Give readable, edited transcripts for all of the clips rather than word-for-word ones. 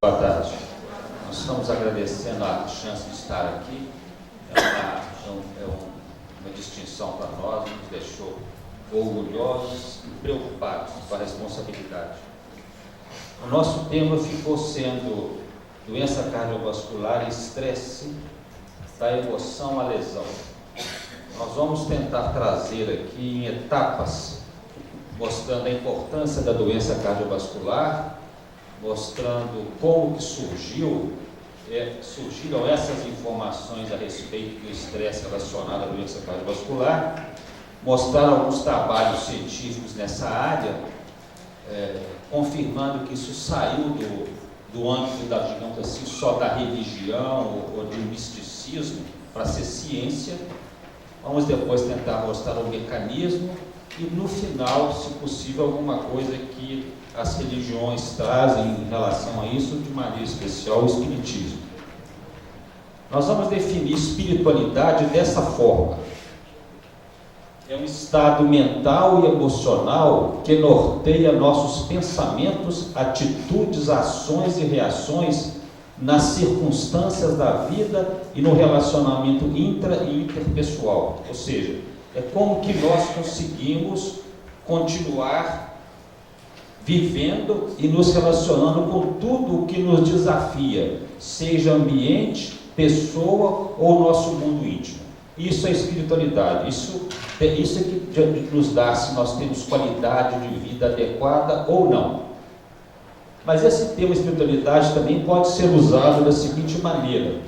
Boa tarde. Nós estamos agradecendo a chance de estar aqui. É uma distinção para nós, nos deixou orgulhosos e preocupados com a responsabilidade. O nosso tema ficou sendo doença cardiovascular e estresse da emoção à lesão. Nós vamos tentar trazer aqui em etapas, mostrando a importância da doença cardiovascular, mostrando como que surgiram essas informações a respeito do estresse relacionado à doença cardiovascular, mostrar alguns trabalhos científicos nessa área, confirmando que isso saiu do âmbito da, digamos assim, só da religião ou de misticismo para ser ciência. Vamos depois tentar mostrar o mecanismo e, no final, se possível, alguma coisa que as religiões trazem em relação a isso, de maneira especial o espiritismo. Nós vamos definir espiritualidade dessa forma. É um estado mental e emocional que norteia nossos pensamentos, atitudes, ações e reações nas circunstâncias da vida e no relacionamento intra e interpessoal. Ou seja, é como que nós conseguimos continuar vivendo e nos relacionando com tudo o que nos desafia, seja ambiente, pessoa ou nosso mundo íntimo. Isso é espiritualidade, isso é que nos dá se nós temos qualidade de vida adequada ou não. Mas esse termo espiritualidade também pode ser usado da seguinte maneira: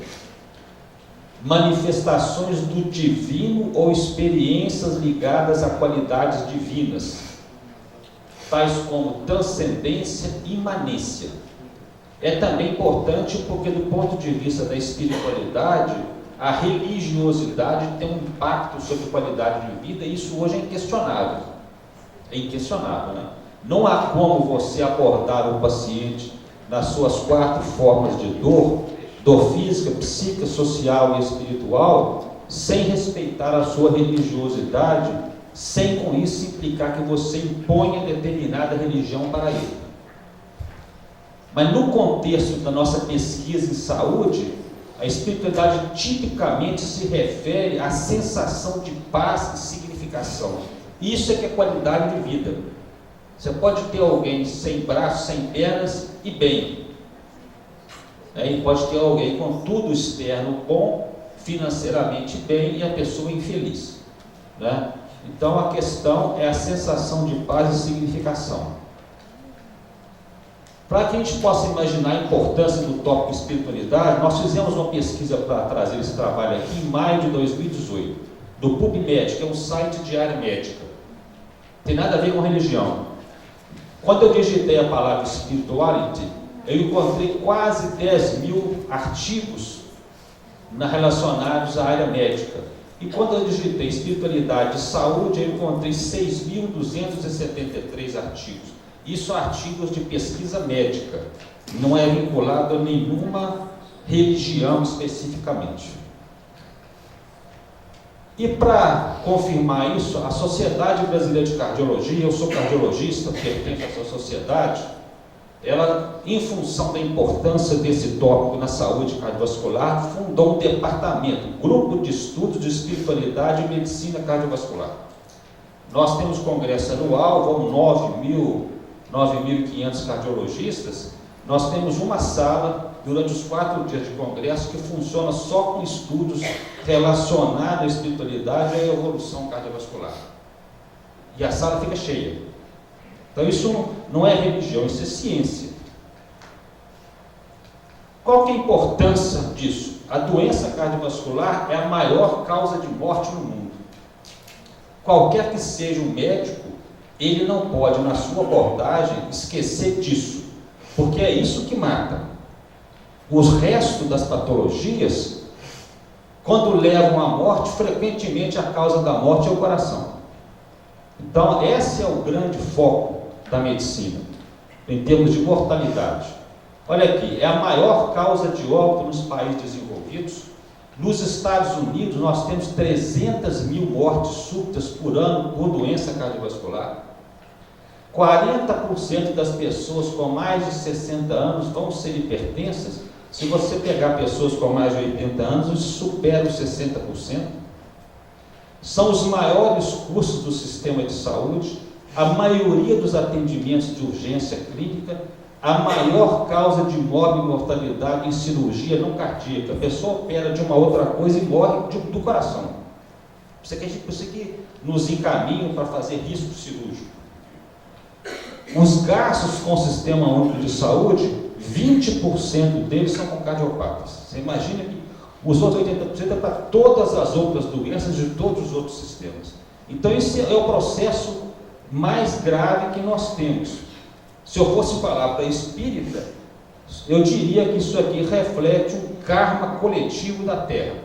manifestações do divino ou experiências ligadas a qualidades divinas, tais como transcendência e imanência. É também importante porque, do ponto de vista da espiritualidade, a religiosidade tem um impacto sobre a qualidade de vida, e isso hoje é inquestionável. É inquestionável, né? Não há como você abordar o paciente nas suas 4 formas de dor física, psíquica, social e espiritual, sem respeitar a sua religiosidade, sem com isso implicar que você imponha determinada religião para ele. Mas no contexto da nossa pesquisa em saúde, a espiritualidade tipicamente se refere à sensação de paz e significação. Isso é que é qualidade de vida. Você pode ter alguém sem braços, sem pernas e bem. E pode ter alguém com tudo externo bom, financeiramente bem, e a pessoa infeliz. Né? Então a questão é a sensação de paz e significação. Para que a gente possa imaginar a importância do tópico espiritualidade, nós fizemos uma pesquisa para trazer esse trabalho aqui em maio de 2018, do PubMed, que é um site de área médica. Tem nada a ver com religião. Quando eu digitei a palavra spirituality, eu encontrei quase 10 mil artigos relacionados à área médica. E quando eu digitei espiritualidade e saúde, eu encontrei 6.273 artigos. Isso são artigos de pesquisa médica, não é vinculado a nenhuma religião especificamente. E para confirmar isso, a Sociedade Brasileira de Cardiologia, eu sou cardiologista, pertenço a essa sociedade, ela, em função da importância desse tópico na saúde cardiovascular, fundou um departamento, Grupo de Estudos de Espiritualidade e Medicina Cardiovascular. Nós temos congresso anual, vão 9.500 cardiologistas. Nós temos uma sala durante os 4 dias de congresso que funciona só com estudos relacionados à espiritualidade e à evolução cardiovascular. E a sala fica cheia. Então isso não é religião, isso é ciência. Qual que é a importância disso? A doença cardiovascular é a maior causa de morte no mundo. Qualquer que seja o médico, ele não pode, na sua abordagem, esquecer disso, porque é isso que mata. Os restos das patologias, quando levam à morte, frequentemente a causa da morte é o coração. Então, esse é o grande foco da medicina, em termos de mortalidade. Olha aqui, é a maior causa de óbito nos países desenvolvidos. Nos Estados Unidos, nós temos 300 mil mortes súbitas por ano por doença cardiovascular. 40% das pessoas com mais de 60 anos vão ser hipertensas. Se você pegar pessoas com mais de 80 anos, isso supera os 60%. São os maiores custos do sistema de saúde, a maioria dos atendimentos de urgência clínica, a maior causa de morte e mortalidade em cirurgia não cardíaca. A pessoa opera de uma outra coisa e morre do coração. Isso aqui nos encaminha para fazer risco cirúrgico. Os gastos com o Sistema Único de Saúde, 20% deles são com cardiopatas. Você imagina que os outros 80% é para todas as outras doenças de todos os outros sistemas. Então, esse é o processo mais grave que nós temos. Se eu fosse falar para espírita, eu diria que isso aqui reflete um karma coletivo da Terra.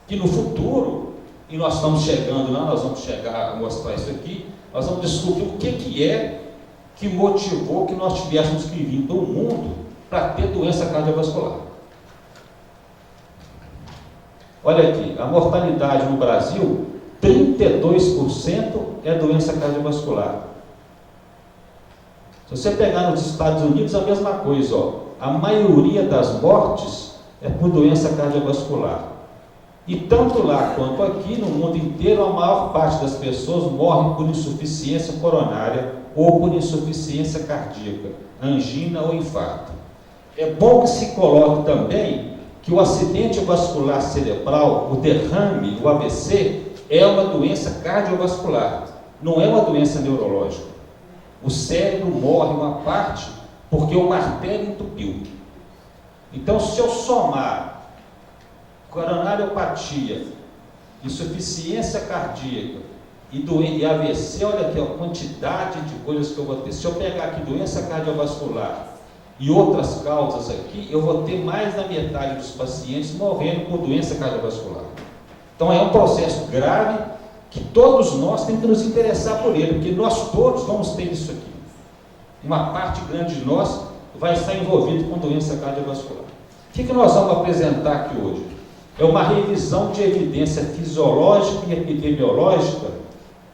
Que no futuro, e nós estamos chegando lá, nós vamos chegar a mostrar isso aqui, nós vamos descobrir o que é que motivou que nós tivéssemos que vir do mundo para ter doença cardiovascular. Olha aqui, a mortalidade no Brasil, 32% é doença cardiovascular. Se você pegar nos Estados Unidos, a mesma coisa, ó. A maioria das mortes é por doença cardiovascular. E tanto lá quanto aqui, no mundo inteiro, a maior parte das pessoas morrem por insuficiência coronária ou por insuficiência cardíaca, angina ou infarto. É bom que se coloque também que o acidente vascular cerebral, o derrame, o AVC, é uma doença cardiovascular, não é uma doença neurológica. O cérebro morre uma parte porque uma artéria entupiu. Então, se eu somar coronariopatia, insuficiência cardíaca e AVC, olha aqui a quantidade de coisas que eu vou ter. Se eu pegar aqui doença cardiovascular e outras causas aqui, eu vou ter mais da metade dos pacientes morrendo por doença cardiovascular. Então é um processo grave que todos nós temos que nos interessar por ele, porque nós todos vamos ter isso aqui. Uma parte grande de nós vai estar envolvido com doença cardiovascular. O que nós vamos apresentar aqui hoje? É uma revisão de evidência fisiológica e epidemiológica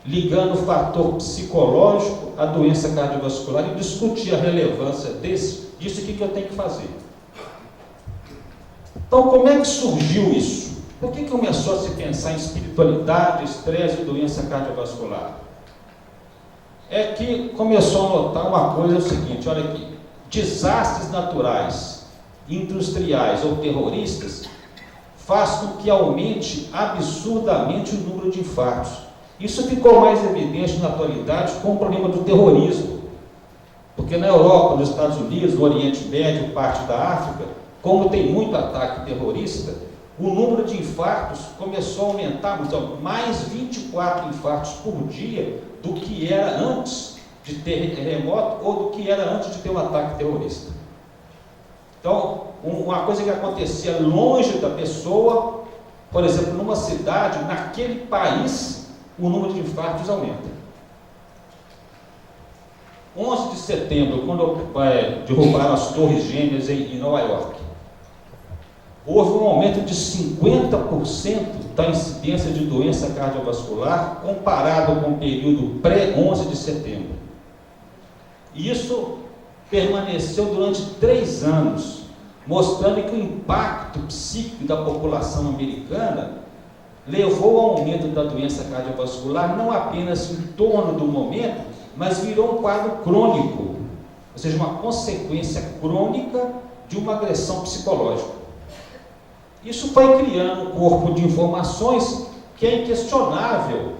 ligando o fator psicológico à doença cardiovascular e discutir a relevância disso aqui que eu tenho que fazer. Então, como é que surgiu isso? Por que começou a se pensar em espiritualidade, estresse e doença cardiovascular? É que começou a notar uma coisa, é o seguinte, olha aqui, desastres naturais, industriais ou terroristas faz com que aumente absurdamente o número de infartos. Isso ficou mais evidente na atualidade com o problema do terrorismo, porque na Europa, nos Estados Unidos, no Oriente Médio, parte da África, como tem muito ataque terrorista, o número de infartos começou a aumentar, então, mais 24 infartos por dia do que era antes de ter terremoto ou do que era antes de ter um ataque terrorista. Então, uma coisa que acontecia longe da pessoa, por exemplo, numa cidade, naquele país, o número de infartos aumenta. 11 de setembro, quando derrubaram as Torres Gêmeas em Nova York, houve um aumento de 50% da incidência de doença cardiovascular comparado com o período pré-11 de setembro. Isso permaneceu durante 3 anos, mostrando que o impacto psíquico da população americana levou ao aumento da doença cardiovascular, não apenas em torno do momento, mas virou um quadro crônico, ou seja, uma consequência crônica de uma agressão psicológica. Isso foi criando um corpo de informações que é inquestionável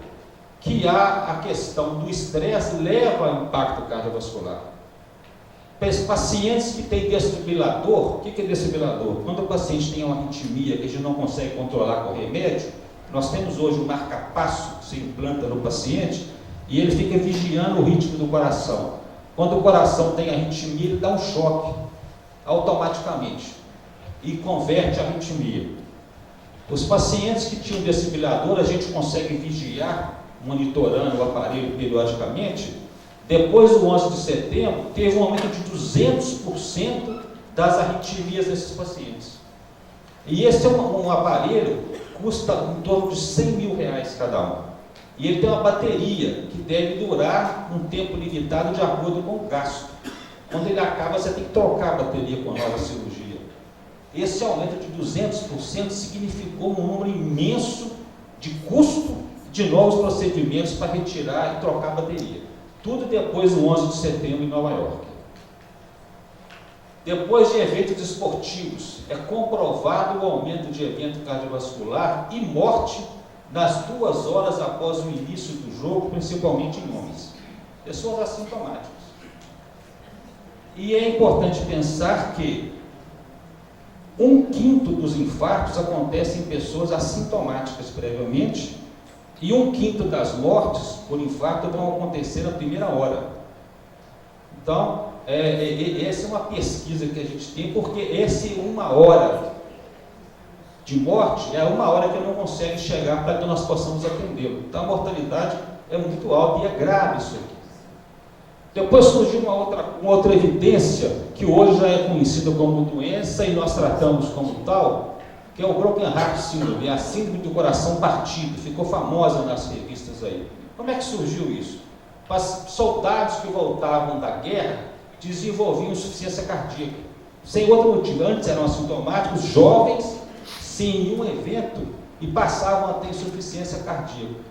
que a questão do estresse leva ao impacto cardiovascular. Pacientes que têm desfibrilador, o que é desfibrilador? Quando o paciente tem uma arritmia que a gente não consegue controlar com remédio, nós temos hoje um marca-passo que se implanta no paciente e ele fica vigiando o ritmo do coração. Quando o coração tem arritmia, ele dá um choque automaticamente e converte a arritmia. Os pacientes que tinham desfibrilador, a gente consegue vigiar, monitorando o aparelho periodicamente. Depois do 11 de setembro, teve um aumento de 200% das arritmias desses pacientes. E esse é um aparelho que custa em torno de R$100 mil cada um. E ele tem uma bateria que deve durar um tempo limitado de acordo com o gasto. Quando ele acaba, você tem que trocar a bateria com a nova cirurgia. Esse aumento de 200% significou um número imenso de custo de novos procedimentos para retirar e trocar a bateria. Tudo depois do 11 de setembro em Nova York. Depois de eventos esportivos, é comprovado o aumento de evento cardiovascular e morte nas 2 horas após o início do jogo, principalmente em homens. Pessoas assintomáticas. E é importante pensar que 1/5 dos infartos acontecem em pessoas assintomáticas previamente e 1/5 das mortes por infarto vão acontecer na primeira hora. Então, essa é uma pesquisa que a gente tem, porque essa 1 hora de morte é 1 hora que não consegue chegar para que nós possamos atendê-lo. Então, a mortalidade é muito alta e é grave isso aqui. Depois surgiu uma outra evidência, que hoje já é conhecida como doença e nós tratamos como tal, que é o Broken Heart Syndrome, a síndrome do coração partido, ficou famosa nas revistas aí. Como é que surgiu isso? Soldados que voltavam da guerra desenvolviam insuficiência cardíaca, sem outro motivo. Antes eram assintomáticos, jovens, sem nenhum evento, e passavam a ter insuficiência cardíaca.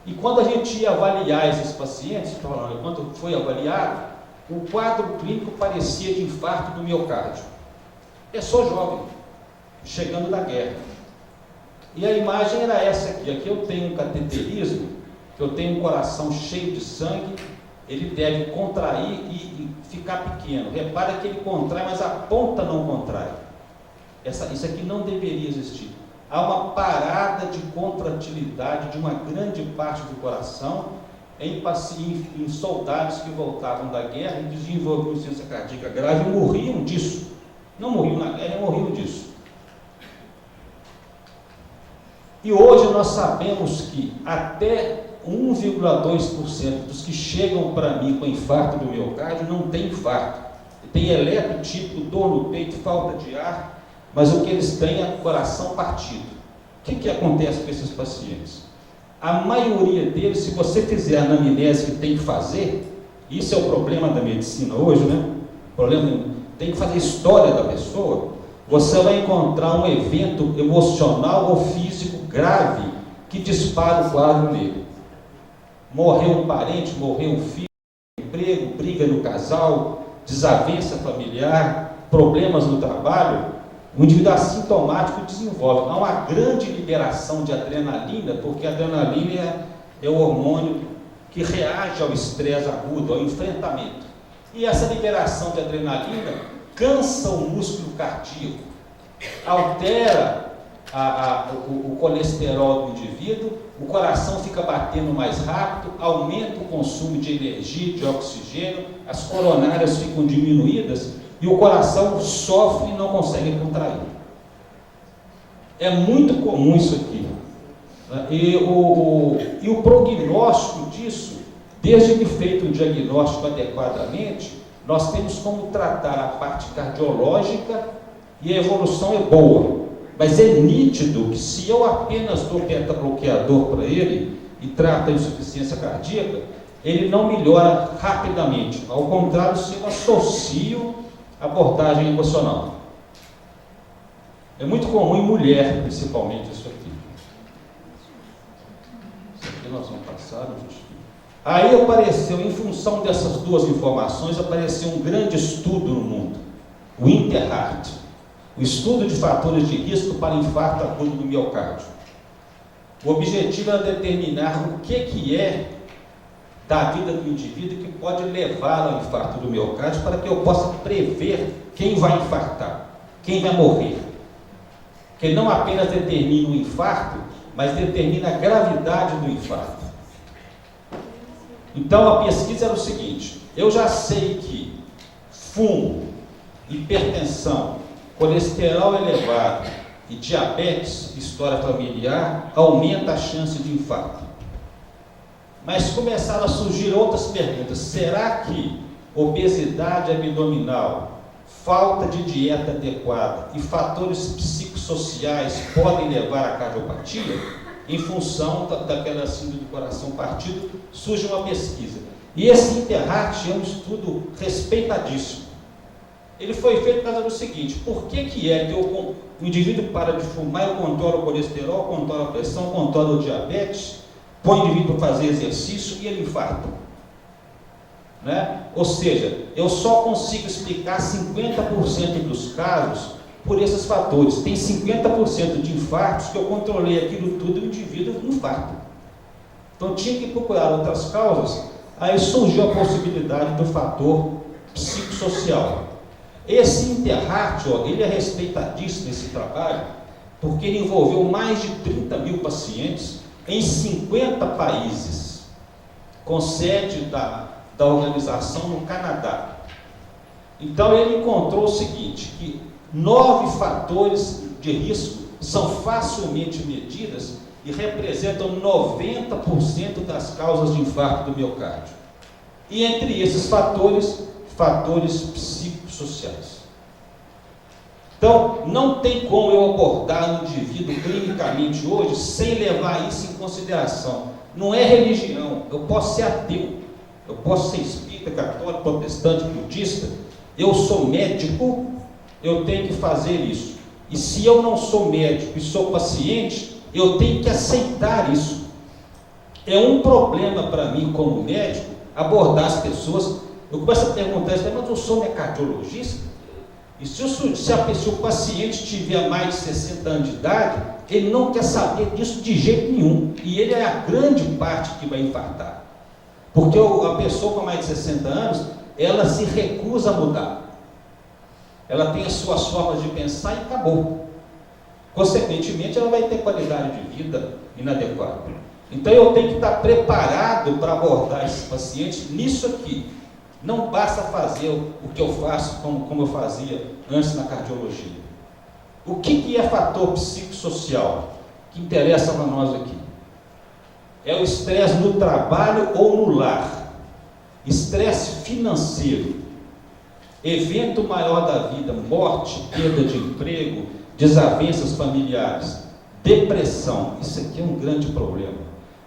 E quando a gente ia avaliar esses pacientes, quando foi avaliado, o quadro clínico parecia de infarto do miocárdio. Pessoa jovem, chegando da guerra. E a imagem era essa aqui. Aqui eu tenho um cateterismo, que eu tenho um coração cheio de sangue, ele deve contrair e ficar pequeno. Repara que ele contrai, mas a ponta não contrai. Isso aqui não deveria existir. Há uma parada de contratilidade de uma grande parte do coração em soldados que voltavam da guerra e desenvolviam insuficiência cardíaca grave e morriam disso. Não morriam na guerra, morriam disso. E hoje nós sabemos que até 1,2% dos que chegam para mim com infarto do miocárdio não tem infarto. Tem eletrotípico, dor no peito, falta de ar, mas o que eles têm é coração partido. O que acontece com esses pacientes? A maioria deles, se você fizer a anamnese que tem que fazer, isso é o problema da medicina hoje, né? O problema, tem que fazer história da pessoa, você vai encontrar um evento emocional ou físico grave que dispara o quadro nele. Morreu um parente, morreu um filho, emprego, briga no casal, desavença familiar, problemas no trabalho. O indivíduo assintomático desenvolve. Há uma grande liberação de adrenalina, porque a adrenalina é o hormônio que reage ao estresse agudo, ao enfrentamento. E essa liberação de adrenalina cansa o músculo cardíaco, altera o colesterol do indivíduo, o coração fica batendo mais rápido, aumenta o consumo de energia, de oxigênio, as coronárias ficam diminuídas, e o coração sofre e não consegue contrair. É muito comum isso aqui. E o prognóstico disso, desde que feito o diagnóstico adequadamente, nós temos como tratar a parte cardiológica e a evolução é boa. Mas é nítido que se eu apenas dou beta-bloqueador para ele e trato a insuficiência cardíaca, ele não melhora rapidamente. Ao contrário, se eu associo abordagem emocional. É muito comum em mulher, principalmente, isso aqui. Isso aqui nós vamos passar, Aí apareceu, em função dessas duas informações, apareceu um grande estudo no mundo, o INTERHEART, o estudo de fatores de risco para infarto agudo do miocárdio. O objetivo é determinar o que é da vida do indivíduo que pode levar ao infarto do miocárdio, para que eu possa prever quem vai infartar, quem vai morrer. Que ele não apenas determina o infarto, mas determina a gravidade do infarto. Então a pesquisa era o seguinte: eu já sei que fumo, hipertensão, colesterol elevado e diabetes, história familiar, aumenta a chance de infarto. Mas começaram a surgir outras perguntas. Será que obesidade abdominal, falta de dieta adequada e fatores psicossociais podem levar à cardiopatia? em função daquela síndrome do coração partido, surge uma pesquisa. E esse Interheart é um estudo respeitadíssimo. Ele foi feito por causa do seguinte: por que o indivíduo para de fumar, eu controlo o colesterol, controlo a pressão, controlo o diabetes, põe o indivíduo para fazer exercício e ele infarta? Né? Ou seja, eu só consigo explicar 50% dos casos por esses fatores. Tem 50% de infartos que eu controlei aquilo tudo e o indivíduo infarta. Então tinha que procurar outras causas. Aí surgiu a possibilidade do fator psicossocial. Esse Interheart, ele é respeitadíssimo nesse trabalho, porque ele envolveu mais de 30 mil pacientes em 50 países, com sede da organização no Canadá. Então ele encontrou o seguinte, que 9 fatores de risco são facilmente medidos e representam 90% das causas de infarto do miocárdio. E entre esses fatores psicossociais. Então, não tem como eu abordar um indivíduo clinicamente hoje sem levar isso em consideração. Não é religião, eu posso ser ateu, eu posso ser espírita, católico, protestante, budista, eu sou médico, eu tenho que fazer isso. E se eu não sou médico e sou paciente, eu tenho que aceitar isso. É um problema para mim, como médico, abordar as pessoas. Eu começo a perguntar, mas eu sou cardiologista? E se o paciente tiver mais de 60 anos de idade, ele não quer saber disso de jeito nenhum. E ele é a grande parte que vai infartar. Porque a pessoa com mais de 60 anos, ela se recusa a mudar. Ela tem as suas formas de pensar e acabou. Consequentemente, ela vai ter qualidade de vida inadequada. Então, eu tenho que estar preparado para abordar esses pacientes nisso aqui. Não basta fazer o que eu faço como eu fazia antes na cardiologia. O que é fator psicossocial que interessa para nós aqui? É o estresse no trabalho ou no lar, estresse financeiro, evento maior da vida, morte, perda de emprego, desavenças familiares, depressão. Isso aqui é um grande problema.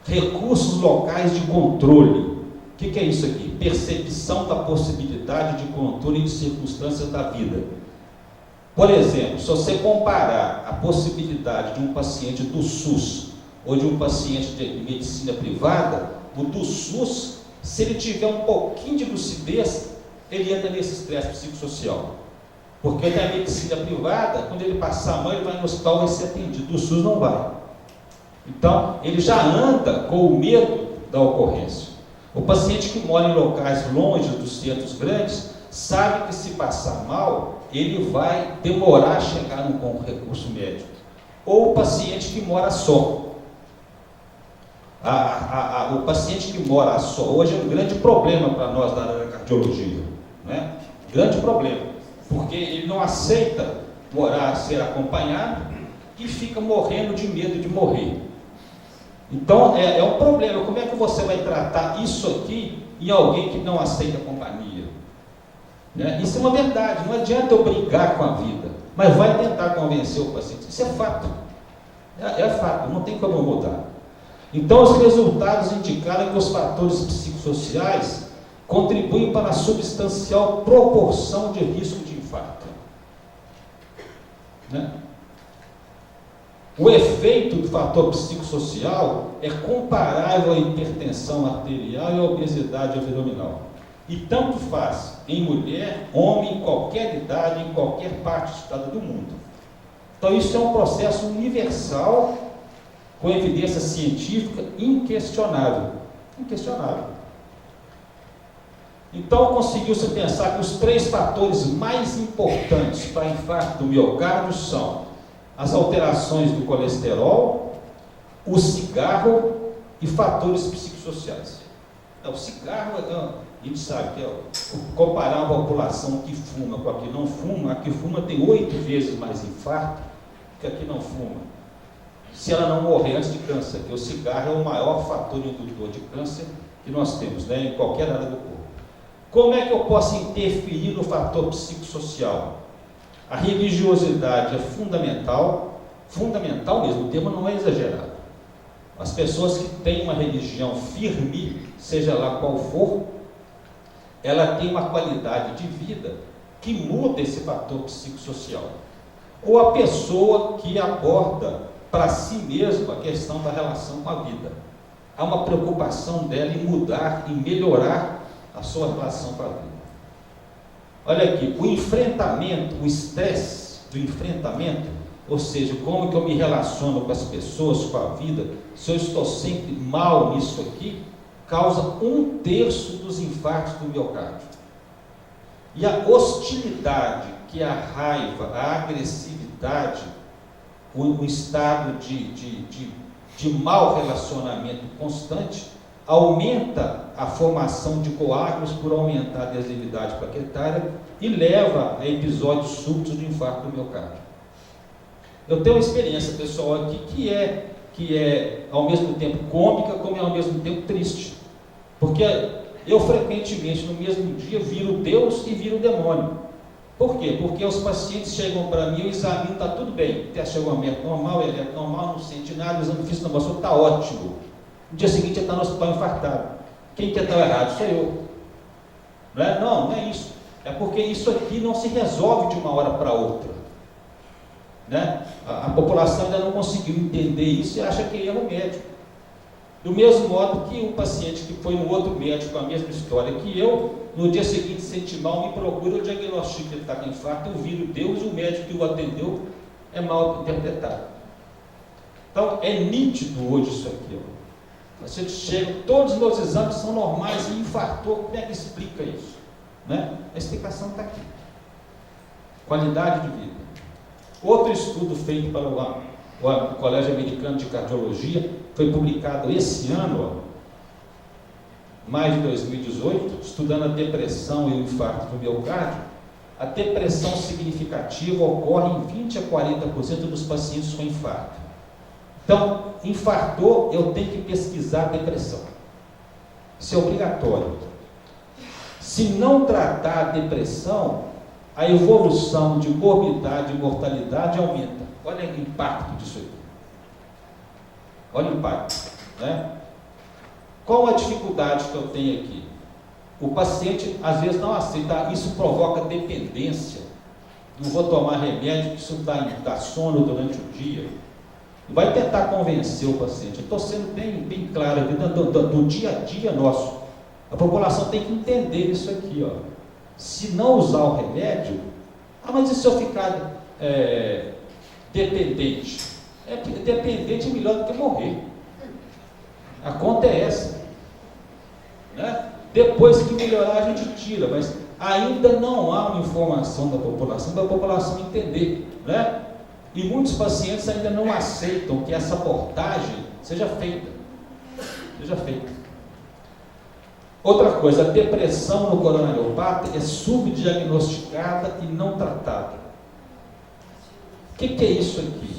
Recursos locais de controle. O que é isso aqui? Percepção da possibilidade de controle de circunstâncias da vida. Por exemplo, se você comparar a possibilidade de um paciente do SUS ou de um paciente de medicina privada, o do SUS, se ele tiver um pouquinho de lucidez, ele entra nesse estresse psicossocial. Porque na medicina privada, quando ele passar a mão, ele vai no hospital e vai ser atendido. Do SUS não vai. Então, ele já anda com o medo da ocorrência. O paciente que mora em locais longe dos centros grandes, sabe que se passar mal, ele vai demorar a chegar com recurso médico. Ou o paciente que mora só. O paciente que mora só hoje é um grande problema para nós da área da cardiologia. Né? Grande problema. Porque ele não aceita ser acompanhado e fica morrendo de medo de morrer. Então, é um problema. Como é que você vai tratar isso aqui em alguém que não aceita companhia? Né? Isso é uma verdade. Não adianta eu brigar com a vida, mas vai tentar convencer o paciente. Isso é fato. É fato, não tem como mudar. Então, os resultados indicaram que os fatores psicossociais contribuem para a substancial proporção de risco de infarto. Né? O efeito do fator psicossocial é comparável à hipertensão arterial e à obesidade abdominal. E tanto faz em mulher, homem, em qualquer idade, em qualquer parte do estado do mundo. Então isso é um processo universal, com evidência científica inquestionável. Inquestionável. Então conseguiu-se pensar que os 3 fatores mais importantes para infarto do miocárdio são as alterações do colesterol, o cigarro e fatores psicossociais. O cigarro, a gente sabe que comparar uma população que fuma com a que não fuma, a que fuma tem 8 vezes mais infarto que a que não fuma. Se ela não morrer antes de câncer, porque o cigarro é o maior fator indutor de câncer que nós temos, né, em qualquer área do corpo. Como é que eu posso interferir no fator psicossocial? A religiosidade é fundamental mesmo, o termo não é exagerado. As pessoas que têm uma religião firme, seja lá qual for, ela tem uma qualidade de vida que muda esse fator psicossocial. Ou a pessoa que aborda para si mesma a questão da relação com a vida. Há uma preocupação dela em mudar, em melhorar a sua relação com a vida. Olha aqui, o enfrentamento, o estresse do enfrentamento, ou seja, como que eu me relaciono com as pessoas, com a vida, se eu estou sempre mal nisso aqui, causa 1/3 dos infartos do miocárdio. E a hostilidade, que é a raiva, a agressividade, o estado de mau relacionamento constante, aumenta a formação de coágulos por aumentar a adesividade plaquetária e leva a episódios súbitos de infarto do miocárdio. Eu tenho uma experiência pessoal aqui que é ao mesmo tempo cômica, como é ao mesmo tempo triste. Porque eu frequentemente no mesmo dia viro Deus e viro demônio. Por quê? Porque os pacientes chegam para mim, eu examino, está tudo bem, chegou-a normal, ele é normal, não sente nada, o exame físico não está ótimo. No dia seguinte ele está no hospital infartado. Quem que está errado? Sou eu. Não é? Não é isso. É porque isso aqui não se resolve de uma hora para outra. Né? A população ainda não conseguiu entender isso e acha que ele é um médico. Do mesmo modo que o paciente que foi no outro médico com a mesma história que eu, no dia seguinte sente mal, me procura, eu diagnostico que ele está com infarto, eu viro Deus e o médico que o atendeu é mal interpretado. Então é nítido hoje isso aqui. Ó. Você chega, todos os meus exames são normais e infartou, como é que explica isso? Né? A explicação está aqui. Qualidade de vida. Outro estudo feito para o Colégio Americano de Cardiologia, foi publicado esse ano, maio de 2018, estudando a depressão e o infarto do miocárdio. A depressão significativa ocorre em 20 a 40% dos pacientes com infarto. Então, infartou, eu tenho que pesquisar a depressão. Isso é obrigatório. Se não tratar a depressão, a evolução de morbidade e mortalidade aumenta. Olha o impacto disso aqui. Olha o impacto. Né? Qual a dificuldade que eu tenho aqui? O paciente às vezes não aceita, isso provoca dependência. Não vou tomar remédio, que isso dá sono durante o dia. Vai tentar convencer o paciente. Eu estou sendo bem claro aqui, do dia a dia nosso. A população tem que entender isso aqui. Ó. Se não usar o remédio, mas e se eu ficar dependente? Dependente é melhor do que morrer. A conta é essa. Né? Depois que melhorar, a gente tira, mas ainda não há uma informação da população, para a população entender. Né? E muitos pacientes ainda não aceitam que essa abordagem seja feita. Outra coisa, a depressão no coronariopata é subdiagnosticada e não tratada. O que é isso aqui?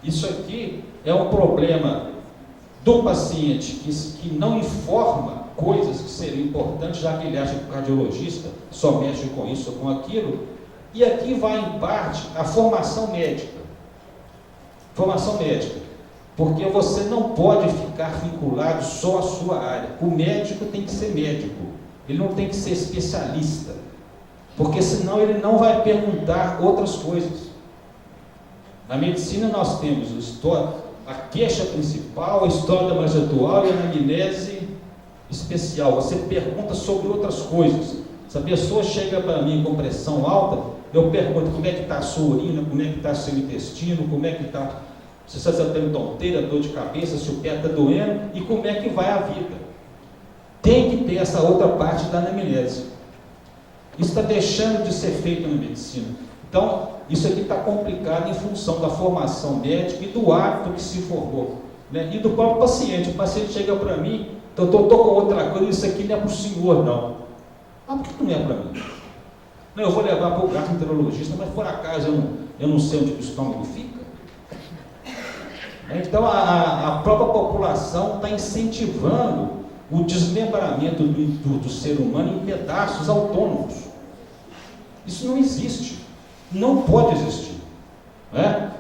Isso aqui é um problema do paciente que não informa coisas que seriam importantes, já que ele acha que o cardiologista só mexe com isso ou com aquilo, e aqui vai em parte a formação médica. Porque você não pode ficar vinculado só à sua área. O médico tem que ser médico, ele não tem que ser especialista, porque senão ele não vai perguntar outras coisas. Na medicina nós temos a queixa principal, a história da margem atual e a anamnese especial. Você pergunta sobre outras coisas. Se a pessoa chega para mim com pressão alta, eu pergunto como é que está a sua urina, como é que está o seu intestino, como é que está, se você está tendo tonteira, dor de cabeça, se o pé está doendo e como é que vai a vida. Tem que ter essa outra parte da anamnese. Isso está deixando de ser feito na medicina. Então, isso aqui está complicado em função da formação médica e do hábito que se formou, né? E do próprio paciente. O paciente chega para mim, estou com outra coisa, isso aqui não é para o senhor, não. Por que não é para mim? Não, eu vou levar para o gastroenterologista, mas por acaso eu não sei onde o estômago fica. Então, a própria população está incentivando o desmembramento do ser humano em pedaços autônomos. Isso não existe. Não pode existir. Né?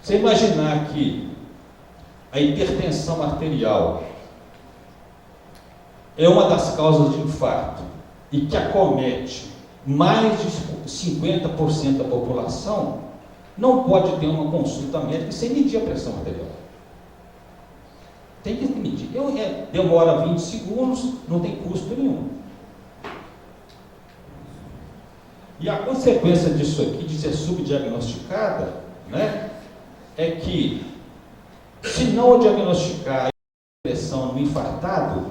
Você imaginar que A hipertensão arterial é uma das causas de infarto e que acomete mais de 50% da população. Não pode ter uma consulta médica sem medir a pressão arterial. Tem que medir. Demora 20 segundos, não tem custo nenhum. E a consequência disso aqui, de ser subdiagnosticada, né, é que, se não diagnosticar a depressão no infartado,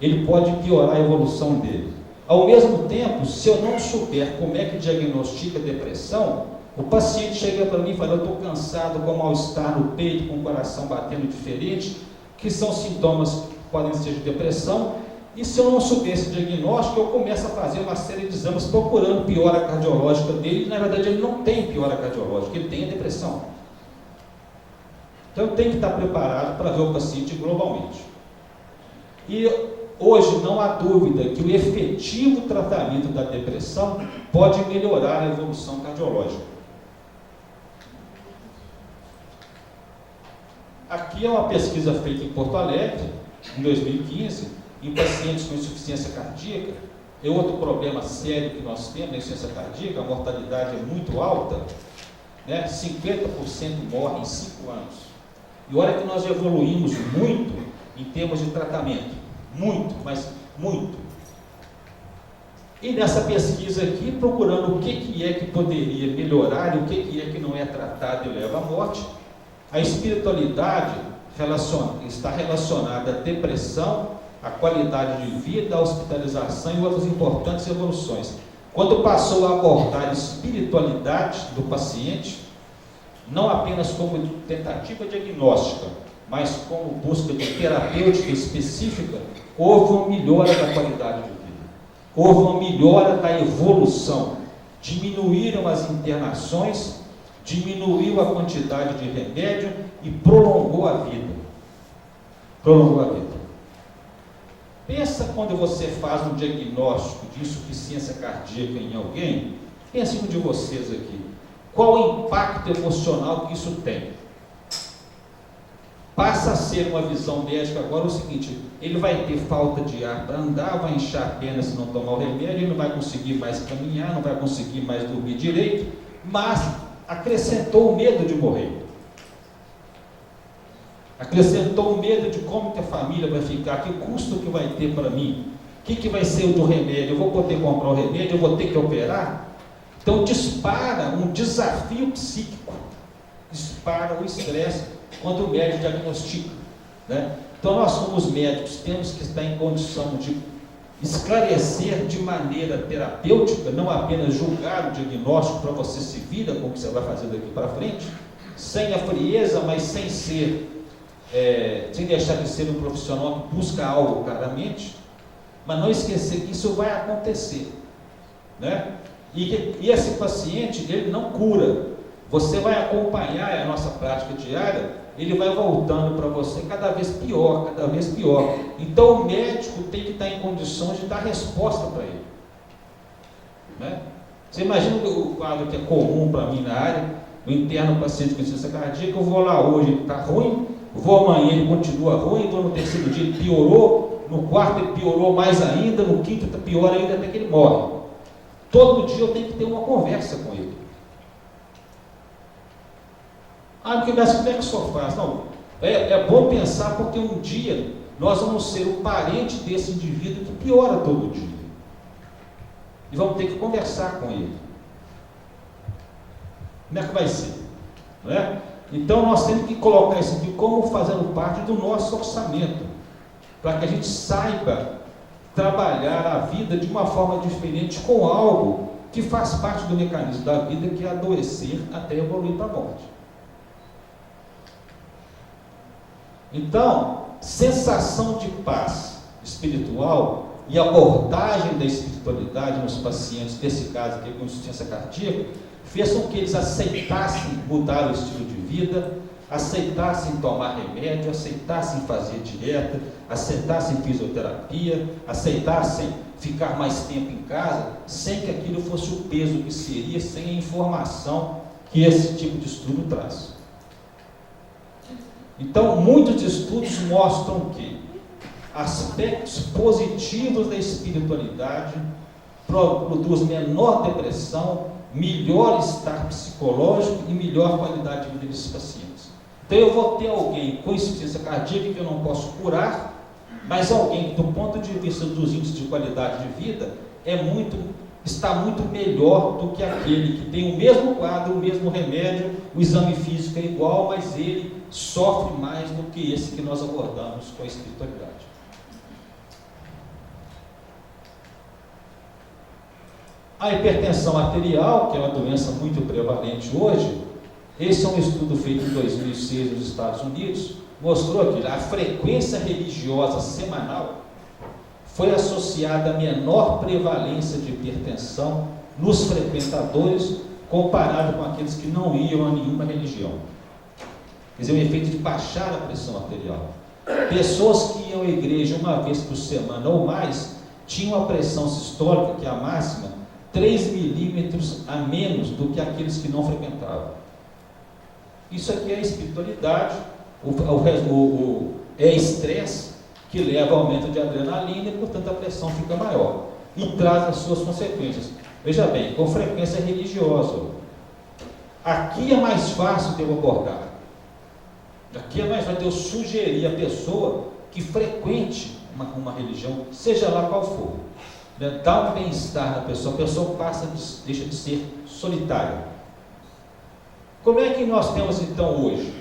ele pode piorar a evolução dele. Ao mesmo tempo, se eu não souber como é que diagnostica a depressão, o paciente chega para mim e fala: eu estou cansado, com mal-estar no peito, com o coração batendo diferente, que são sintomas que podem ser de depressão. E se eu não souber esse diagnóstico, eu começo a fazer uma série de exames procurando piora cardiológica dele, e na verdade ele não tem piora cardiológica, ele tem a depressão. Então eu tenho que estar preparado para ver o paciente globalmente. E hoje não há dúvida que o efetivo tratamento da depressão pode melhorar a evolução cardiológica. Aqui é uma pesquisa feita em Porto Alegre, em 2015, em pacientes com insuficiência cardíaca. É outro problema sério que nós temos na insuficiência cardíaca, a mortalidade é muito alta, né? 50% morrem em 5 anos. E olha que nós evoluímos muito em termos de tratamento, muito, mas muito. E nessa pesquisa aqui, procurando o que é que poderia melhorar e o que é que não é tratado e leva à morte, a espiritualidade está relacionada à depressão, à qualidade de vida, à hospitalização e outras importantes evoluções. Quando passou a abordar a espiritualidade do paciente, não apenas como tentativa diagnóstica, mas como busca de terapêutica específica, houve uma melhora da qualidade de vida, houve uma melhora da evolução, diminuíram as internações, diminuiu a quantidade de remédio e prolongou a vida. Prolongou a vida. Pensa quando você faz um diagnóstico de insuficiência cardíaca em alguém, pense um de vocês aqui. Qual o impacto emocional que isso tem? Passa a ser uma visão médica agora o seguinte: ele vai ter falta de ar para andar, vai inchar a perna se não tomar o remédio, ele não vai conseguir mais caminhar, não vai conseguir mais dormir direito, mas acrescentou o medo de morrer. Acrescentou o medo de como que a família vai ficar, que custo que vai ter para mim, o que vai ser o do remédio, eu vou poder comprar o remédio, eu vou ter que operar? Então dispara um desafio psíquico, dispara o estresse quando o médico diagnostica, né? Então nós como médicos temos que estar em condição de esclarecer de maneira terapêutica, não apenas julgar o diagnóstico para você se vira com o que você vai fazer daqui para frente, sem a frieza, mas sem deixar de ser um profissional que busca algo claramente, mas não esquecer que isso vai acontecer, né? E esse paciente, ele não cura, você vai acompanhar a nossa prática diária, ele vai voltando para você cada vez pior, cada vez pior. Então o médico tem que estar em condições de dar resposta para ele, né? Você imagina o quadro que é comum para mim na área, eu interno um paciente com insuficiência cardíaca, eu vou lá hoje, ele está ruim, vou amanhã, ele continua ruim, vou no terceiro dia, ele piorou, no quarto ele piorou mais ainda, no quinto está pior ainda, até que ele morre. Todo dia eu tenho que ter uma conversa com ele. Porque como é que o senhor faz? Não, é bom pensar, porque um dia nós vamos ser o parente desse indivíduo que piora todo dia. E vamos ter que conversar com ele. Como é que vai ser? Não é? Então nós temos que colocar isso aqui como fazendo parte do nosso orçamento, para que a gente saiba trabalhar a vida de uma forma diferente com algo que faz parte do mecanismo da vida, que é adoecer até evoluir para a morte. Então, sensação de paz espiritual e abordagem da espiritualidade nos pacientes, nesse caso aqui com insuficiência cardíaca, fez com que eles aceitassem mudar o estilo de vida, aceitassem tomar remédio, aceitassem fazer dieta, aceitassem fisioterapia, aceitassem ficar mais tempo em casa, sem que aquilo fosse o peso que seria, sem a informação que esse tipo de estudo traz. Então, muitos estudos mostram que aspectos positivos da espiritualidade produz menor depressão, melhor estar psicológico e melhor qualidade de vida dos pacientes. Então eu vou ter alguém com insuficiência cardíaca que eu não posso curar, mas alguém que do ponto de vista dos índices de qualidade de vida está muito melhor do que aquele que tem o mesmo quadro, o mesmo remédio, o exame físico é igual, mas ele sofre mais do que esse que nós abordamos com a espiritualidade. A hipertensão arterial, que é uma doença muito prevalente hoje, esse é um estudo feito em 2006 nos Estados Unidos, mostrou que a frequência religiosa semanal foi associada a menor prevalência de hipertensão nos frequentadores comparado com aqueles que não iam a nenhuma religião. Quer dizer, o efeito de baixar a pressão arterial. Pessoas que iam à igreja uma vez por semana ou mais tinham a pressão sistólica, que é a máxima, 3 milímetros a menos do que aqueles que não frequentavam. Isso aqui é a espiritualidade, é estresse que leva ao aumento de adrenalina e, portanto, a pressão fica maior e traz as suas consequências. Veja bem, com frequência religiosa. Aqui é mais fácil de eu abordar. Aqui é mais fácil de eu sugerir a pessoa que frequente uma religião, seja lá qual for. Dá um bem-estar na pessoa, a pessoa deixa de ser solitária. Como é que nós temos então hoje?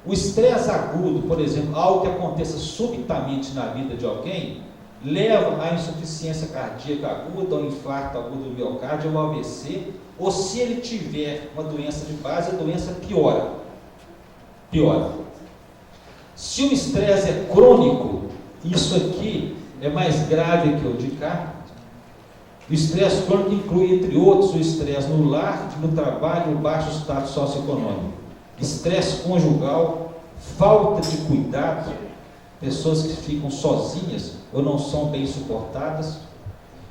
O estresse agudo, por exemplo, algo que aconteça subitamente na vida de alguém, leva à insuficiência cardíaca aguda, ao infarto agudo do miocárdio, ao AVC, ou se ele tiver uma doença de base, a doença piora. Se o estresse é crônico, isso aqui é mais grave que o de cá. O estresse crônico inclui, entre outros, o estresse no lar, no trabalho, o baixo status socioeconômico, estresse conjugal, falta de cuidado, pessoas que ficam sozinhas ou não são bem suportadas,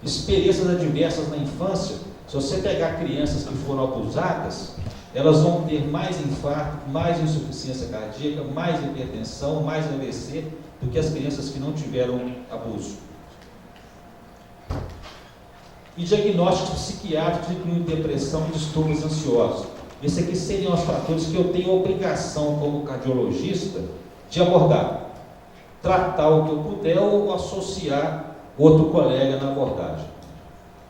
experiências adversas na infância. Se você pegar crianças que foram abusadas, elas vão ter mais infarto, mais insuficiência cardíaca, mais hipertensão, mais AVC do que as crianças que não tiveram abuso. E diagnósticos psiquiátricos incluem depressão e distúrbios ansiosos. Esses aqui seriam os fatores que eu tenho a obrigação, como cardiologista, de abordar. Tratar o que eu puder ou associar outro colega na abordagem.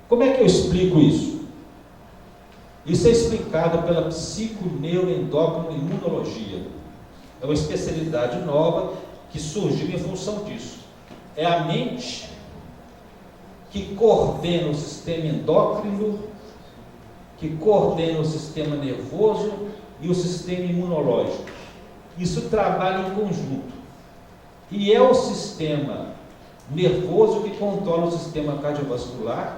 Como é que eu explico isso? Isso é explicado pela psiconeuroendócrino-imunologia. É uma especialidade nova que surgiu em função disso. É a mente que coordena o sistema endócrino, que coordena o sistema nervoso e o sistema imunológico. Isso trabalha em conjunto. E é o sistema nervoso que controla o sistema cardiovascular,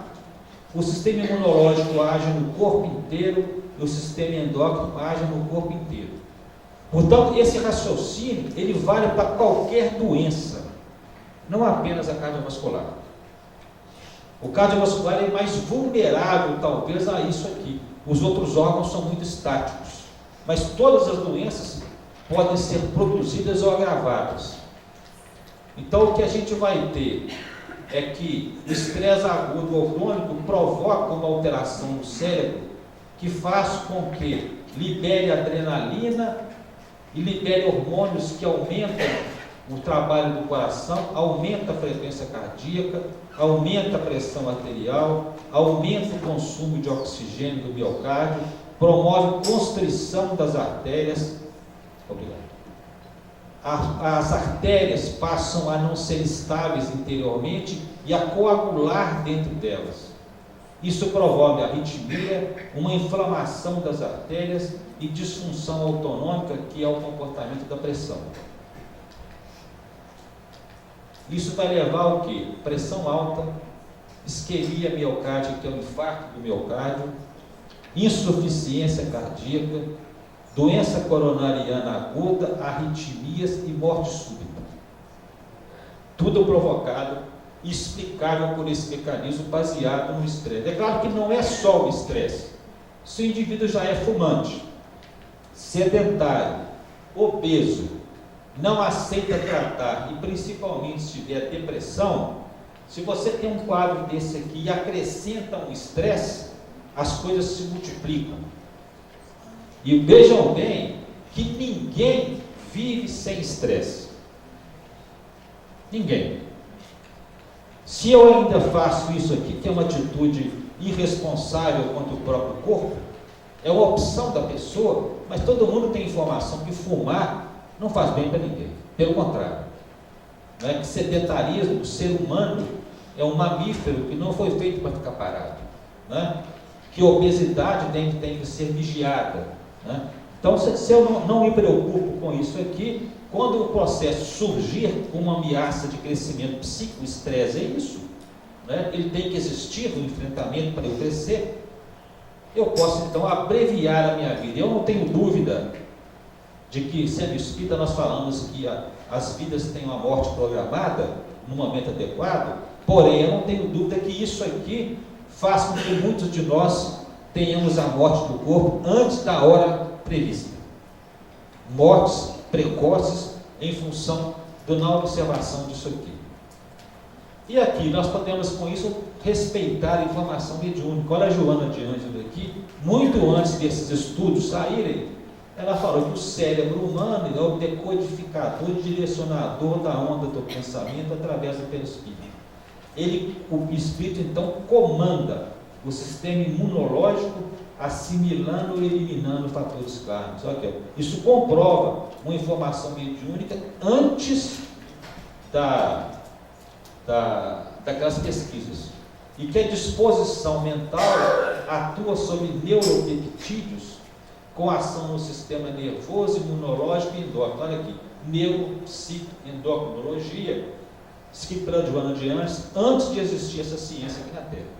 o sistema imunológico age no corpo inteiro e o sistema endócrino age no corpo inteiro. Portanto, esse raciocínio, ele vale para qualquer doença, não apenas a cardiovascular. O cardiovascular é mais vulnerável, talvez, a isso aqui. Os outros órgãos são muito estáticos. Mas todas as doenças podem ser produzidas ou agravadas. Então, o que a gente vai ter é que o estresse agudo ou crônico provoca uma alteração no cérebro que faz com que libere adrenalina e libere hormônios que aumentam o trabalho do coração, aumenta a frequência cardíaca, aumenta a pressão arterial, aumenta o consumo de oxigênio do miocárdio, promove constrição das artérias. Obrigado. As artérias passam a não ser estáveis interiormente e a coagular dentro delas. Isso promove arritmia, uma inflamação das artérias e disfunção autonômica, que é o comportamento da pressão. Isso vai levar ao quê? Pressão alta, isquemia miocárdica, que é o infarto do miocárdio, insuficiência cardíaca, doença coronariana aguda, arritmias e morte súbita. Tudo provocado e explicável por esse mecanismo baseado no estresse. É claro que não é só o estresse. Se o indivíduo já é fumante, sedentário, obeso, não aceita tratar, e principalmente se tiver depressão, se você tem um quadro desse aqui e acrescenta um estresse, as coisas se multiplicam. E vejam bem que ninguém vive sem estresse. Ninguém. Se eu ainda faço isso aqui, que é uma atitude irresponsável contra o próprio corpo, é uma opção da pessoa, mas todo mundo tem informação que fumar não faz bem para ninguém. Pelo contrário. Não é que sedentarismo, o ser humano é um mamífero que não foi feito para ficar parado. Né? Que a obesidade tem que ser vigiada. Né? Então, se eu não me preocupo com isso aqui, quando o processo surgir com uma ameaça de crescimento psíquico, estresse é isso, né? Ele tem que existir no enfrentamento para eu crescer, eu posso então abreviar a minha vida. Eu não tenho dúvida de que, sendo espírita, nós falamos que as vidas têm uma morte programada no momento adequado, porém eu não tenho dúvida que isso aqui faz com que muitos de nós tenhamos a morte do corpo antes da hora prevista. Mortes precoces em função da não observação disso aqui. E aqui nós podemos com isso respeitar a informação mediúnica. Olha a Joana de Ângelo aqui, muito antes desses estudos saírem, ela falou que o cérebro humano é o decodificador e direcionador da onda do pensamento através do perispírito. O espírito então comanda o sistema imunológico, assimilando e eliminando fatores kármicos. Isso comprova uma informação mediúnica antes daquelas pesquisas. E que a disposição mental atua sobre neuropeptídeos com ação no sistema nervoso, imunológico e endócrino. Olha aqui, neuropsicoendocrinologia, escrito pela Joana de Ângeles, antes de existir essa ciência aqui na Terra.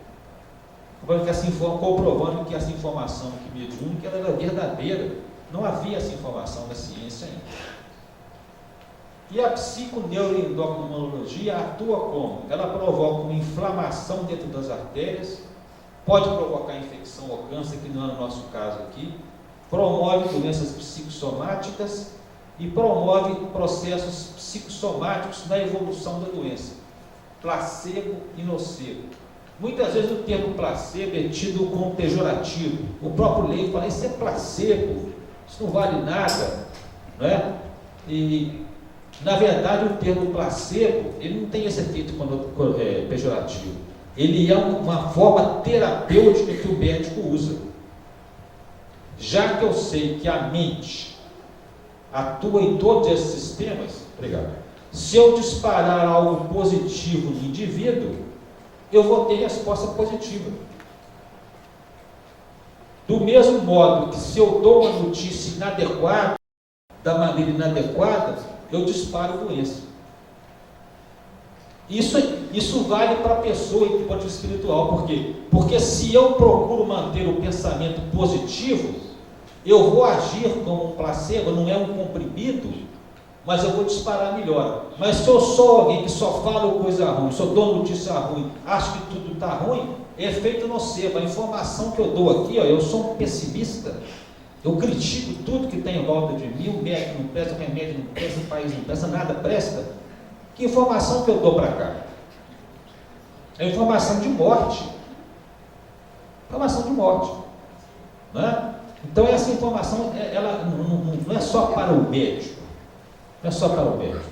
Comprovando que essa informação aqui mediúnica ela era verdadeira. Não havia essa informação da ciência ainda. E a psiconeuroendocrinologia atua como? Ela provoca uma inflamação dentro das artérias, pode provocar infecção ou câncer, que não é o nosso caso aqui, promove doenças psicossomáticas e promove processos psicossomáticos na evolução da doença. Placebo e nocebo. Muitas vezes o termo placebo é tido como pejorativo. O próprio leigo fala, isso é placebo, isso não vale nada, não é? E, na verdade, o termo placebo, ele não tem esse efeito pejorativo. Ele é uma forma terapêutica que o médico usa. Já que eu sei que a mente atua em todos esses sistemas, se eu disparar algo positivo no indivíduo, eu vou ter resposta positiva. Do mesmo modo que se eu dou uma notícia inadequada, da maneira inadequada, eu disparo doença. Isso vale para a pessoa e para o espiritual. Por quê? Porque se eu procuro manter o pensamento positivo, eu vou agir como um placebo, não é um comprimido, mas eu vou disparar melhor. Mas se eu sou alguém que só fala coisa ruim, só dou notícia ruim, acho que tudo está ruim, é efeito nocebo. A informação que eu dou aqui, eu sou um pessimista, eu critico tudo que tem em volta de mim, o médico não presta, o remédio não presta, o país não presta, nada presta. Que informação que eu dou para cá? É informação de morte. Informação de morte. Não é? Então essa informação, ela não é só para o médico. Não é só para o médico.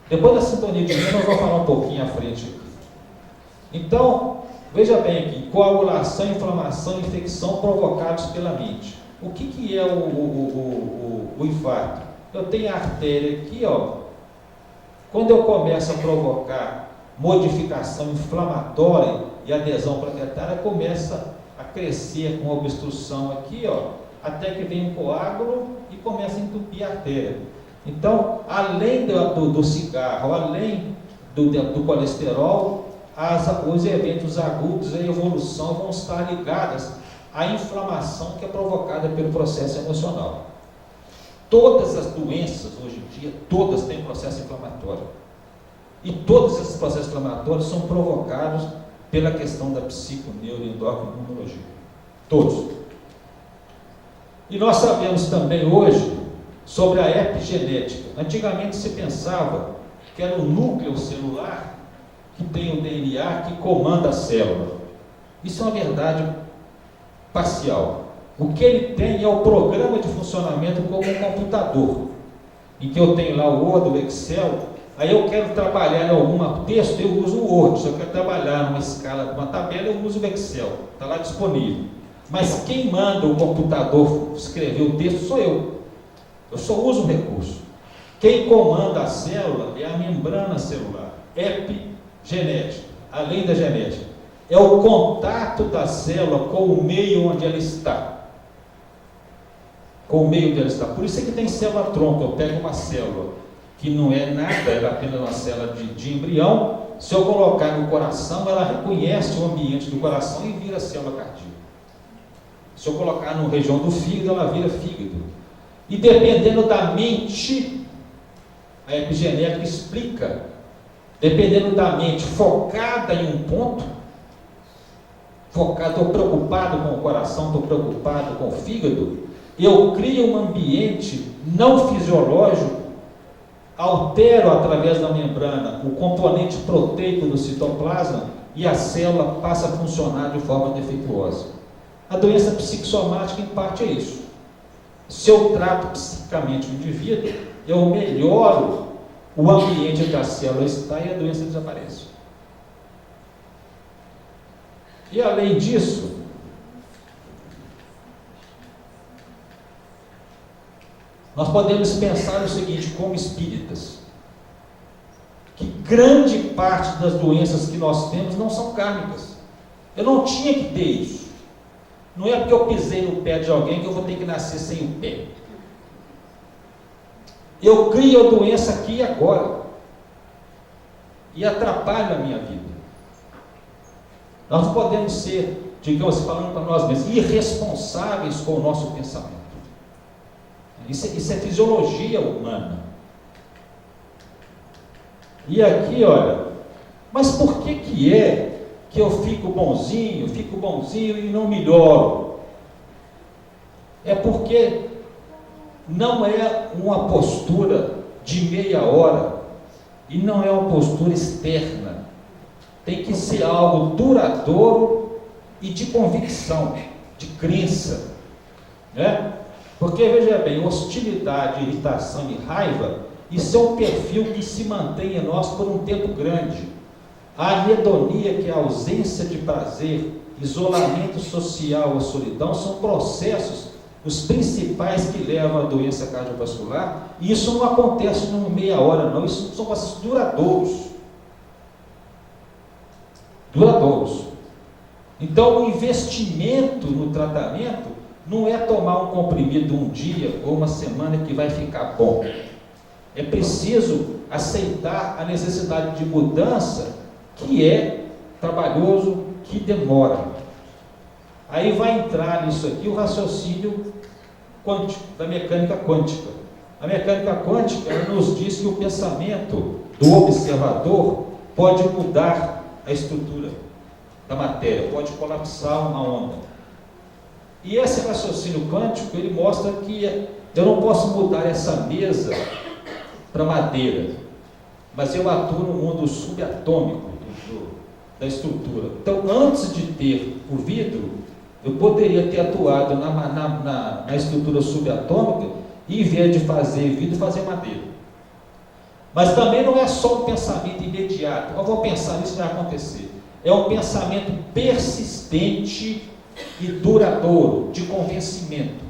Depois da sintonia de mim, nós vamos falar um pouquinho à frente aqui. Então, veja bem aqui, coagulação, inflamação e infecção provocados pela mente. O que é o infarto? Eu tenho a artéria aqui, quando eu começo a provocar modificação inflamatória e adesão plaquetária, começa a crescer com obstrução aqui, até que vem um coágulo e começa a entupir a artéria. Então, além do cigarro, além do colesterol, os eventos agudos, a evolução vão estar ligadas à inflamação que é provocada pelo processo emocional. Todas as doenças, hoje em dia, todas têm processo inflamatório. E todos esses processos inflamatórios são provocados pela questão da psiconeuroendocrinologia. Todos. E nós sabemos também hoje sobre a epigenética. Antigamente se pensava que era o núcleo celular que tem o DNA que comanda a célula. Isso é uma verdade parcial. O que ele tem é o programa de funcionamento como um computador, em que eu tenho lá o Word, o Excel. Aí eu quero trabalhar em algum texto, eu uso o Word. Se eu quero trabalhar numa escala, numa tabela, eu uso o Excel. Está lá disponível. Mas quem manda o computador escrever o texto sou eu. Eu só uso o recurso. Quem comanda a célula é a membrana celular, epigenética, além da genética. É o contato da célula com o meio onde ela está. Com o meio onde ela está. Por isso é que tem célula-tronco. Eu pego uma célula que não é nada, ela é apenas uma célula de embrião. Se eu colocar no coração, ela reconhece o ambiente do coração e vira célula cardíaca. Se eu colocar na região do fígado, ela vira fígado. E dependendo da mente, a epigenética explica, dependendo da mente focada em um ponto, estou preocupado com o coração, estou preocupado com o fígado, eu crio um ambiente não fisiológico, altero através da membrana o componente proteico do citoplasma e a célula passa a funcionar de forma defeituosa. A doença psicossomática, em parte, é isso. Se eu trato psicamente o indivíduo, eu melhoro o ambiente onde a célula está e a doença desaparece. E além disso, nós podemos pensar o seguinte, como espíritas, que grande parte das doenças que nós temos não são kármicas. Eu não tinha que ter isso. Não é porque eu pisei no pé de alguém que eu vou ter que nascer sem o pé. Eu crio a doença aqui e agora. E atrapalho a minha vida. Nós não podemos ser, digamos, falando para nós mesmos, irresponsáveis com o nosso pensamento. Isso é fisiologia humana. E aqui, olha, mas por que é que eu fico bonzinho e não melhoro? É porque não é uma postura de meia hora e não é uma postura externa. Tem que ser algo duradouro e de convicção, de crença, né? Porque, veja bem, hostilidade, irritação e raiva, isso é um perfil que se mantém em nós por um tempo grande. A anedonia, que é a ausência de prazer, isolamento social ou solidão, são processos, os principais que levam à doença cardiovascular, e isso não acontece numa meia hora, não, isso são processos duradouros. Duradouros. Então, o investimento no tratamento não é tomar um comprimido um dia ou uma semana que vai ficar bom. É preciso aceitar a necessidade de mudança, que é trabalhoso, que demora. Aí vai entrar nisso aqui o raciocínio quântico, da mecânica quântica. A mecânica quântica nos diz que o pensamento do observador pode mudar a estrutura da matéria, pode colapsar uma onda. E esse raciocínio quântico, ele mostra que eu não posso mudar essa mesa para madeira, mas eu atuo no mundo subatômico da estrutura. Então, antes de ter o vidro, eu poderia ter atuado na estrutura subatômica e, em vez de fazer vidro, fazer madeira. Mas também não é só um pensamento imediato. Eu vou pensar nisso, vai acontecer. É um pensamento persistente e duradouro, de convencimento.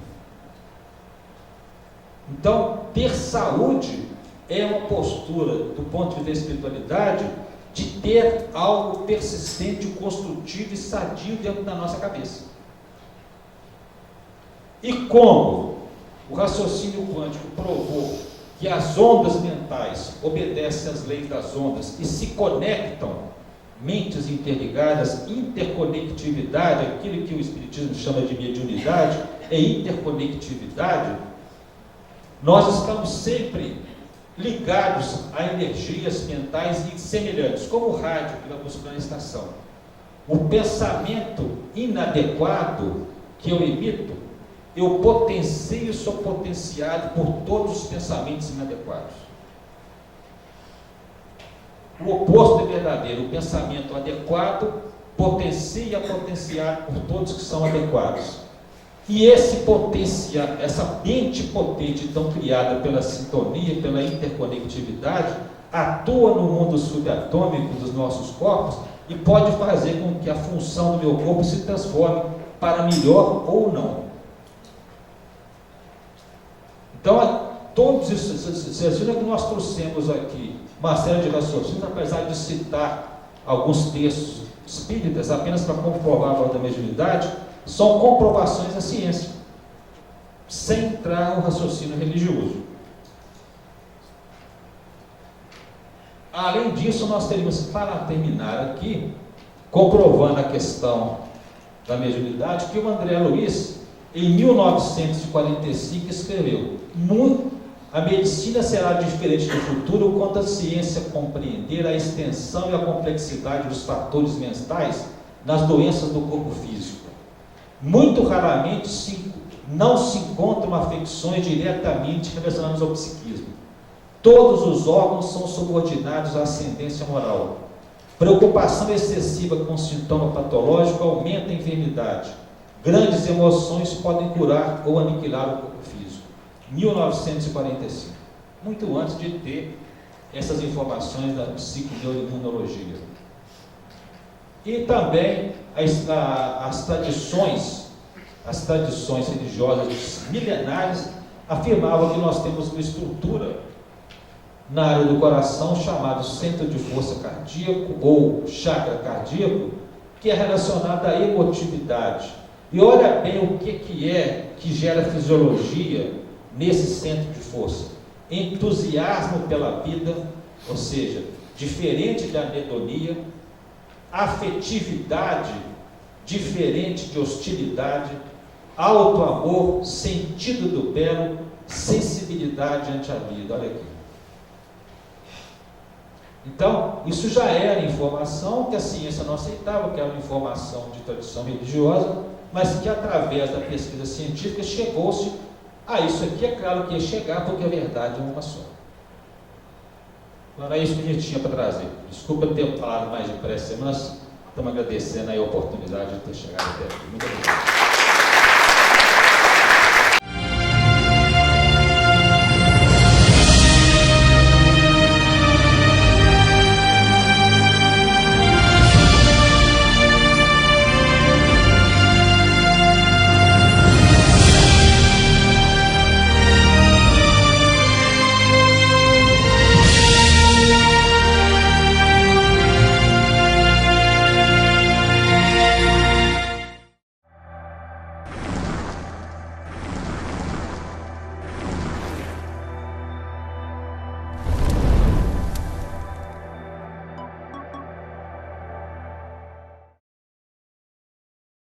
Então, ter saúde é uma postura, do ponto de vista da espiritualidade, de ter algo persistente, construtivo e sadio dentro da nossa cabeça. E como o raciocínio quântico provou que as ondas mentais obedecem às leis das ondas e se conectam, mentes interligadas, interconectividade, aquilo que o Espiritismo chama de mediunidade, é interconectividade. Nós estamos sempre ligados a energias mentais semelhantes, como o rádio que vai buscando a estação. O pensamento inadequado que eu emito, eu potencio e sou potenciado por todos os pensamentos inadequados. O oposto é verdadeiro, o pensamento adequado potencia e é potenciado por todos que são adequados. E essa mente potente, então criada pela sintonia, pela interconectividade, atua no mundo subatômico dos nossos corpos e pode fazer com que a função do meu corpo se transforme para melhor ou não. Então, todos esses, vocês viram que nós trouxemos aqui uma série de raciocínios, apesar de citar alguns textos espíritas, apenas para comprovar a valor da mediunidade, são comprovações da ciência, sem entrar no raciocínio religioso. Além disso, nós teríamos, para terminar aqui, comprovando a questão da mediunidade, que o André Luiz, em 1945, escreveu: a medicina será diferente no futuro quando a ciência compreender a extensão e a complexidade dos fatores mentais nas doenças do corpo físico. Muito raramente não se encontram afecções diretamente relacionadas ao psiquismo. Todos os órgãos são subordinados à ascendência moral. Preocupação excessiva com sintoma patológico aumenta a enfermidade. Grandes emoções podem curar ou aniquilar o corpo físico. 1945. Muito antes de ter essas informações da psicoimunologia. E também as tradições religiosas milenares afirmavam que nós temos uma estrutura na área do coração chamado centro de força cardíaco ou chakra cardíaco, que é relacionada à emotividade. E olha bem o que é que gera fisiologia nesse centro de força: entusiasmo pela vida, ou seja, diferente da anedonia; afetividade, diferente de hostilidade; alto amor, sentido do belo, sensibilidade ante a vida. Olha aqui. Então, isso já era informação que a ciência não aceitava, que era uma informação de tradição religiosa, mas que através da pesquisa científica chegou-se a isso aqui. É claro que ia chegar, porque a verdade é uma só. Então, era isso que a gente tinha para trazer. Desculpa eu ter falado mais depressa, mas estamos agradecendo aí a oportunidade de ter chegado até aqui. Muito obrigado.